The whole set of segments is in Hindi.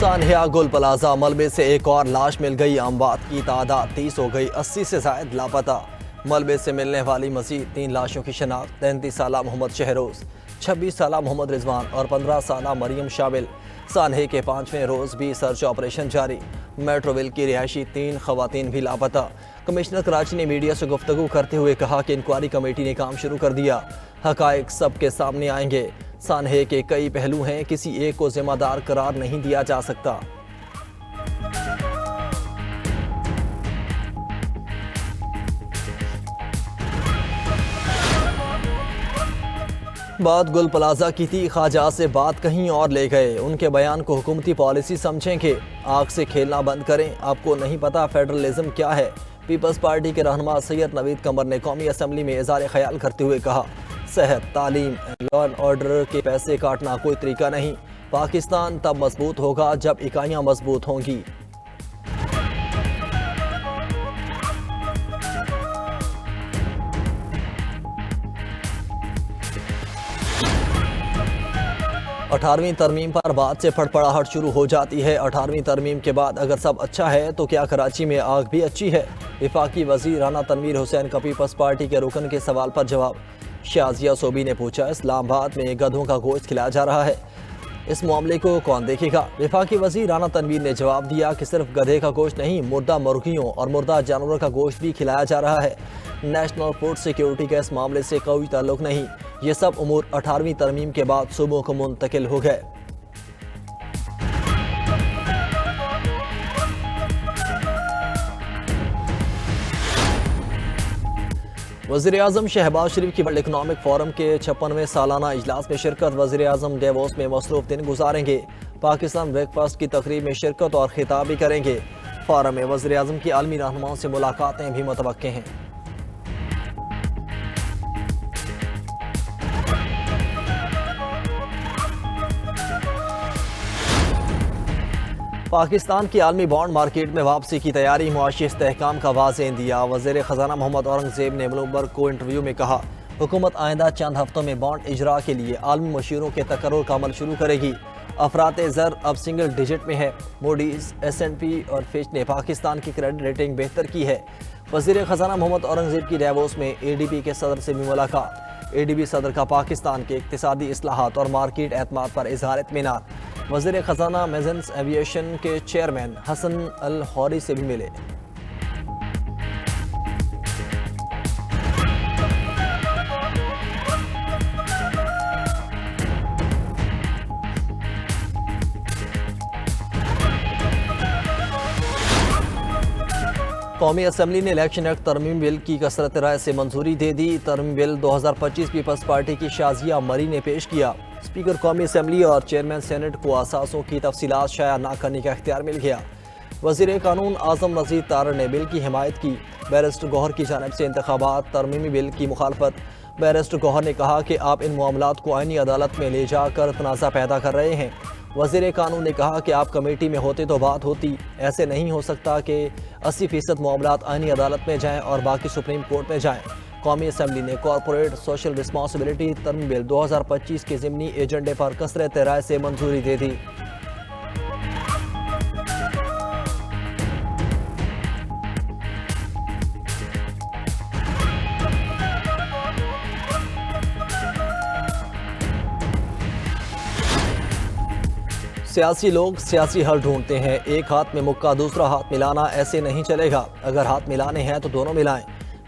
सानहिया गुल प्लाजा मलबे से एक और लाश मिल गई। अमवात की तादाद 30 हो गई, 80 से जायद लापता। मलबे से मिलने वाली मजीद 3 लाशों की शनाख्त 33 साला मोहम्मद शहरोज, 26 साला मोहम्मद रिजवान और 15 साला मरियम शामिल। सानहे के 5वें रोज भी सर्च ऑपरेशन जारी। मेट्रोविल की रिहायशी 3 खवातीन भी लापता। कमिश्नर कराची ने मीडिया से गुफ्तगू करते हुए कहा कि इंक्वायरी कमेटी ने काम शुरू कर दिया, हकायक सबके सामने आएंगे। सानहे के कई पहलू हैं, किसी एक को जिम्मेदार करार नहीं दिया जा सकता। बात गुल प्लाजा की थी, ख्वाजा से बात कहीं और ले गए। उनके बयान को हुकूमती पॉलिसी समझेंगे। आग से खेलना बंद करें, आपको नहीं पता फेडरलिज्म क्या है। पीपल्स पार्टी के रहनुमा सैयद नवीद कमर ने कौमी असम्बली में इज़हार ख्याल करते हुए कहा, सेहत, तालीम, लॉ एंड ऑर्डर के पैसे काटना कोई तरीका नहीं। पाकिस्तान तब मजबूत होगा जब इकाइयाँ मजबूत होंगी। अठारहवीं तरमीम पर बात से फड़फड़ाहट शुरू हो जाती है। 18वीं तरमीम के बाद अगर सब अच्छा है तो क्या कराची में आग भी अच्छी है? वफाकी वज़ीर राना तनवीर हुसैन का पीपल्स पार्टी के रुकन के सवाल पर जवाब। शाजिया सोबी ने पूछा, इस्लामाबाद में गधों का गोश्त खिलाया जा रहा है, इस मामले को कौन देखेगा? वफाकी वज़ीर राना तनवीर ने जवाब दिया कि सिर्फ गधे का गोश्त नहीं, मुर्दा मुर्गियों और मुर्दा जानवरों का गोश्त भी खिलाया जा रहा है। नेशनल फूड सिक्योरिटी का इस मामले से कोई ताल्लुक नहीं। ये सब उमूर 18वीं तरमीम के बाद सूबों को मुंतकिल हो गए। वज़ीर-ए-आज़म शहबाज शरीफ की वर्ल्ड इकनॉमिक फोरम के 56वें सालाना इजलास में शिरकत। वज़ीर-ए-आज़म डेवोस में मसरूफ दिन गुजारेंगे। पाकिस्तान ब्रेकफास्ट की तकरीब में शिरकत और खिताब भी करेंगे। फोरम में वज़ीर-ए-आज़म की आलमी रहनुमाओं से मुलाकातें भी मुतवक्के हैं। पाकिस्तान की आलमी बॉन्ड मार्केट में वापसी की तैयारी, मुआशी इस्तेहकाम का वाज़ेह दिया। वज़ीर ख़जाना मोहम्मद औरंगज़ेब ने ब्लूमबर्ग को इंटरव्यू में कहा, हुकूमत आइंदा चंद हफ्तों में बॉन्ड इजरा के लिए आलमी मशीरों के तकर्रुर का अमल शुरू करेगी। अफरात ज़र अब सिंगल डिजिट में है। मूडीज़, S&P और फिच ने पाकिस्तान की क्रेडिट रेटिंग बेहतर की है। वज़ीर ख़जाना मोहम्मद औरंगज़ेब की डेवोस में ADB के सदर से भी मुलाकात। ADB सदर का पाकिस्तान के इक़्तिसादी इस्लाहात और मार्केट एतमाद पर इज़हार इत्मीनान। वज़ीर ख़जाना मेजन्स एविएशन के चेयरमैन हसन अल हौरी से भी मिले। कौमी असम्बली ने इलेक्शन एक्ट तरमीम बिल की कसरत राय से मंजूरी दे दी। तरमीम बिल 2025 पीपल्स पार्टी की शाजिया मरी ने पेश किया। स्पीकर कौमी असम्बली और चेयरमैन सेनेट को असासों की तफसीलात शाया न करने का इख्तियार मिल गया। वज़ीर कानून आज़म नज़ीर तारड़ ने बिल की हिमायत की। बैरिस्टर गौहर की जानिब से इंतखाबात तरमीमी बिल की मुखालफत। बैरिस्टर गौहर ने कहा कि आप इन मामलात को आईनी अदालत में ले जाकर तनाज़ा पैदा कर रहे हैं। वज़ीर कानून ने कहा कि आप कमेटी में होते तो बात होती, ऐसे नहीं हो सकता कि 80% मामलात आईनी अदालत में जाएं और बाकी सुप्रीम कोर्ट में जाएं। कौमी असम्बली ने कॉरपोरेट सोशल रिस्पॉन्सिबिलिटी तरमीम बिल 2025 के ज़िमनी एजेंडे पर कसरत राय से मंजूरी दे दी। सियासी लोग सियासी हल ढूंढते हैं, एक हाथ में मुक्का दूसरा हाथ मिलाना ऐसे नहीं चलेगा। अगर हाथ मिलाने हैं तो दोनों मिलाएं।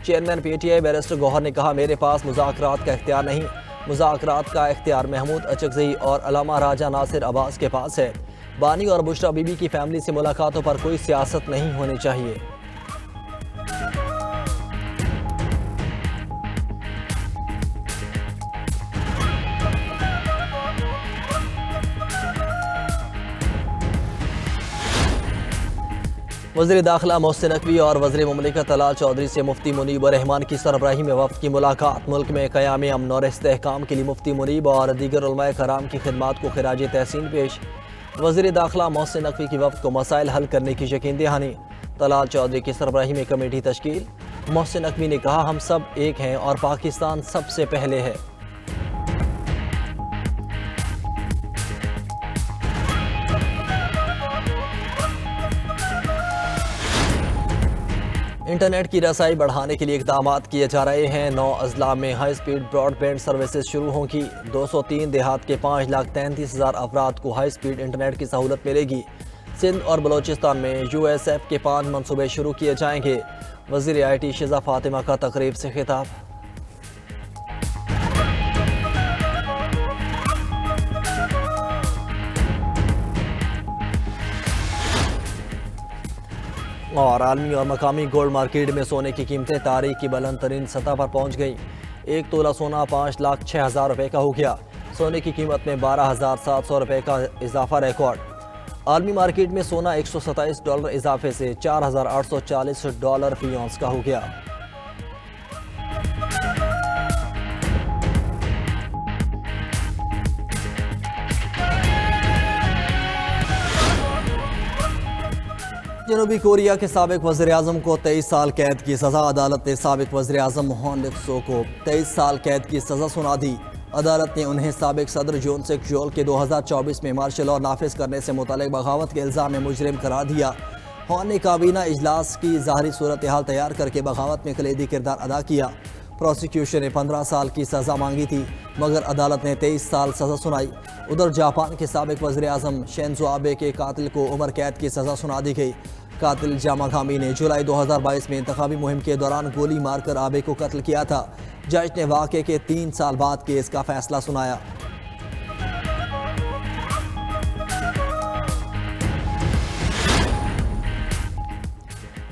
चेयरमैन PTI बैरिस्टर गौहर ने कहा, मेरे पास मुज़ाकरात का इख्तियार नहीं, मुज़ाकरात का इख्तियार महमूद अचकज़ई और अलामा राजा नासिर अब्बास के पास है। बानी और बुशरा बीबी की फैमिली से मुलाकातों पर कोई सियासत नहीं होनी चाहिए। वज़ीर दाखिला मोहसिन नकवी और वज़ीर मुमलिकत तलाल चौधरी से मुफ्ती मुनीब रहमान की सरबराही में वफ़द की मुलाकात। मुल्क में क़याम अमन और इस्तेहकाम के लिए मुफ्ती मुनीब और दीगर उलमाए कराम की खिदमात को खिराज तहसीन पेश। वज़ीर दाखिला मोहसिन नकवी की वफ़द को मसाइल हल करने की यकीन दहानी। तलाल चौधरी की सरबराही में कमेटी तश्कील। मोहसिन नकवी ने कहा, हम सब एक हैं और पाकिस्तान सबसे पहले है। इंटरनेट की रसाई बढ़ाने के लिए इकदाम किए जा रहे हैं। 9 अजला में हाई स्पीड ब्रॉडबैंड सर्विसेज शुरू होंगी। 203 देहात के 5,33,000 अफराद को हाई स्पीड इंटरनेट की सहूलत मिलेगी। सिंध और बलोचिस्तान में USF के 5 मनसूबे शुरू किए जाएंगे। वज़ीर IT शिजा फातिमा का तकरीब से खिताब। और आलमी और मकामी गोल्ड मार्केट में सोने की कीमतें तारीख की बुलंद तरीन सतह पर पहुंच गई। 1 तोला सोना 5,06,000 रुपये का हो गया। सोने की कीमत में 12,700 रुपये का इजाफा रिकॉर्ड। आलमी मार्केट में सोना $127 इजाफे से $4,840 फी औंस का हो गया। जनूबी कोरिया के साबिक वज़ीर-ए-आज़म को 23 साल कैद की सज़ा। अदालत ने साबिक वज़ीर-ए-आज़म मोहन लिक्सो को 23 साल कैद की सज़ा सुना दी। अदालत ने उन्हें साबिक सदर जून सेक जोल के 2024 में मार्शल लॉ नाफिज करने से मुतल्लिक बगावत के इल्ज़ाम में मुजरिम करार दिया। हॉन ने काबीना इजलास की ज़ाहरी सूरत हाल तैयार करके बगावत में कलीदी किरदार अदा किया। प्रोसिक्यूशन ने 15 साल की सज़ा मांगी थी, मगर अदालत ने 23 साल सज़ा सुनाई। उधर जापान के साबिक वज़ीर-ए-आज़म शिंजो आबे के कातिल को उम्र कैद की सज़ा सुना दी गई। कातिल यामागामी ने जुलाई 2022 में इंतखाबी मुहिम के दौरान गोली मारकर आबे को कत्ल किया था। जज ने वाक़े के 3 साल बाद केस का फैसला सुनाया।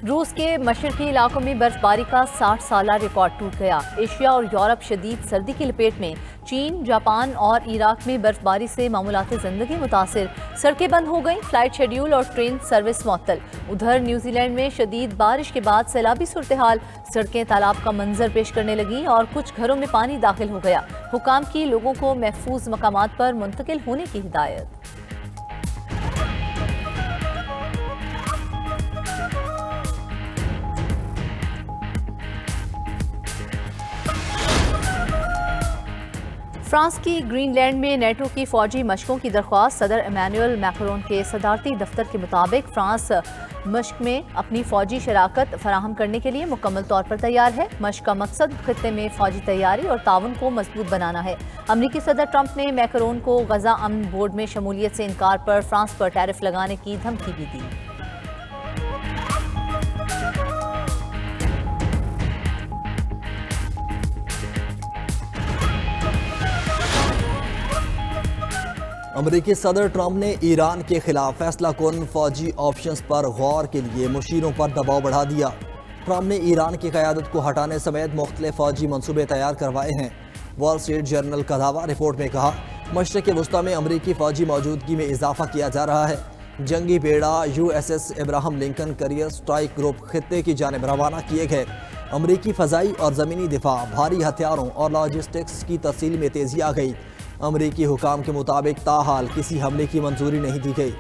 रूस के मशरकी इलाकों में बर्फबारी का 60 साला रिकॉर्ड टूट गया। एशिया और यूरोप शदीद सर्दी की लपेट में। चीन, जापान और इराक में बर्फबारी से मामूलात ज़िंदगी मुतासिर। सड़कें बंद हो गईं, फ्लाइट शेड्यूल और ट्रेन सर्विस मुअत्तल। उधर न्यूजीलैंड में शदीद बारिश के बाद सैलाबी सूरत हाल। सड़कें तालाब का मंजर पेश करने लगीं और कुछ घरों में पानी दाखिल हो गया। हुकाम की लोगों को महफूज मकामात पर मुंतकिल होने की हिदायत। फ्रांस की ग्रीनलैंड में नेटो की फौजी मशकों की दरख्वास्त। सदर इमैनुअल मैक्रोन के सदारती दफ्तर के मुताबिक फ्रांस मशक में अपनी फौजी शराकत फराहम करने के लिए मुकम्मल तौर पर तैयार है। मशक का मकसद खित्ते में फौजी तैयारी और ताउन को मजबूत बनाना है। अमरीकी सदर ट्रंप ने मैक्रोन को गजा अमन बोर्ड में शमूलियत से इनकार पर फ्रांस पर टैरिफ लगाने की धमकी भी दी। अमरीकी सदर ट्रंप ने ईरान के खिलाफ फैसला कुन फौजी ऑप्शंस पर गौर के लिए मुशीरों पर दबाव बढ़ा दिया। ट्रंप ने ईरान की क़यादत को हटाने समेत मुख्तलिफ फौजी मनसूबे तैयार करवाए हैं। वॉल स्ट्रीट जर्नल का दावा। रिपोर्ट में कहा, मशरक़ वस्ता में अमरीकी फौजी मौजूदगी में इजाफा किया जा रहा है। जंगी बेड़ा USS Ibrahim Lincoln career strike group खित्ते की जानिब रवाना किए गए। अमरीकी फ़ज़ाई और ज़मीनी दिफा, भारी हथियारों और लॉजिस्टिक्स की तफसील में तेज़ी आ गई। अमरीकी हुकाम के मुताबिक ताहाल किसी हमले की मंजूरी नहीं दी गई।